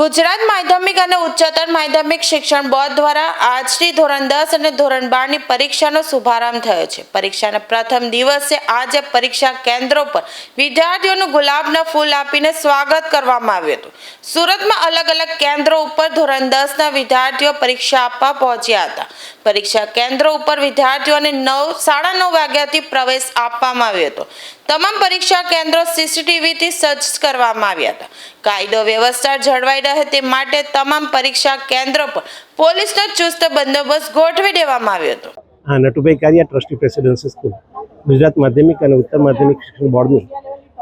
ગુજરાત માધ્યમિક અને ઉચ્ચતર માધ્યમિક શિક્ષણ બોર્ડ દ્વારા આજથી ધોરણ 10 અને ધોરણ 12 ની પરીક્ષાનો શુભારંભ થયો છે। પરીક્ષાના પ્રથમ દિવસે આજે પરીક્ષા કેન્દ્રો પર વિદ્યાર્થીઓનું ગુલાબના ફૂલ આપીને સ્વાગત કરવામાં આવ્યું હતું। સુરતમાં અલગ અલગ કેન્દ્રો ઉપર ધોરણ 10 ના વિદ્યાર્થીઓ પરીક્ષા આપવા પહોંચ્યા હતા। પરીક્ષા કેન્દ્રો ઉપર વિદ્યાર્થીઓને 9:30 વાગ્યાથી પ્રવેશ આપવામાં આવ્યો હતો। તમામ પરીક્ષા કેન્દ્રો સીસીટીવીથી સજ્જ કરવામાં આવ્યા હતા। કાયદો વ્યવસ્થા જળવાઈ રહે તે માટે તમામ પરીક્ષા કેન્દ્રો પર પોલીસનો ચુસ્ત બંદોબસ્ત ગોઠવી દેવામાં આવ્યો હતો। Natubhai Kariya, trustee presidency school, Gujarat માધ્યમિક અને ઉત્તર માધ્યમિક શિક્ષણ બોર્ડની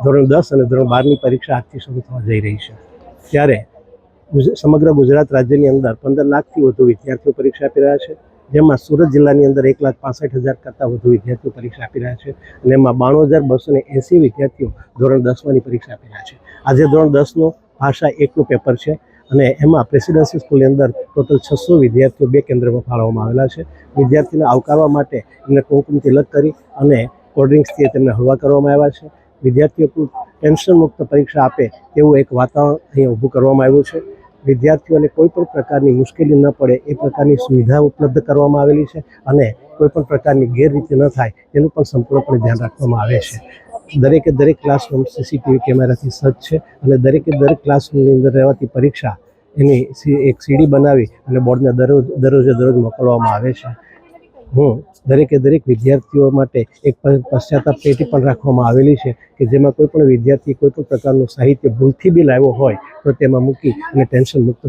ધોરણ 10 અને ધોરણ 12ની પરીક્ષા આજથી શરૂ થવા જઈ રહી છે। ત્યારે સમગ્ર ગુજરાત રાજ્યની અંદર 15 લાખથી વધુ વિદ્યાર્થીઓ પરીક્ષા આપી રહ્યા છે, જેમાં સુરત જિલ્લાની અંદર 1,65,000 કરતાં વધુ વિદ્યાર્થીઓ પરીક્ષા આપી રહ્યા છે અને એમાં 92,280 વિદ્યાર્થીઓ ધોરણ 10ની પરીક્ષા આપી રહ્યા છે। આજે ધોરણ 10નું ભાષા 1નું પેપર છે અને એમાં પ્રેસિડેન્સી સ્કૂલની અંદર ટોટલ 600 વિદ્યાર્થીઓ 2 કેન્દ્રમાં ફાળવવામાં આવેલા છે। વિદ્યાર્થીને આવકારવા માટે એમને કુમકુમ તિલક કરી અને કોલ્ડ ડ્રિંક્સથી તેમને હળવા કરવામાં આવ્યા છે। વિદ્યાર્થીઓ ટેન્શન મુક્ત પરીક્ષા આપે તેવું એક વાતાવરણ અહીંયા ઊભું કરવામાં આવ્યું છે। વિદ્યાર્થીઓને કોઈ પણ પ્રકારની મુશ્કેલી ન પડે એ પ્રકારની સુવિધા ઉપલબ્ધ કરવામાં આવેલી છે અને કોઈ પણ પ્રકારની ગેરરીતિ ન થાય તેનું પણ સંપૂર્ણપણે ધ્યાન રાખવામાં આવે છે। દરેકે દરેક ક્લાસરૂમ સીસીટીવી કેમેરાથી સજ્જ છે અને દરેકે દરેક ક્લાસરૂમની અંદર રહેવાથી પરીક્ષા એની એક સીડી બનાવી અને બોર્ડને દરરોજ મોકલવામાં આવે છે। દરેકે દરેક વિદ્યાર્થીઓ માટે એક પશ્ચાતાપ પેટી પણ રાખવામાં આવેલી છે કે જેમાં કોઈ પણ વિદ્યાર્થી કોઈ પણ પ્રકારનું સાહિત્ય ભૂલથી બી લાવ્યો હોય તો તેમાં મૂકી અને ટેન્શન મુક્ત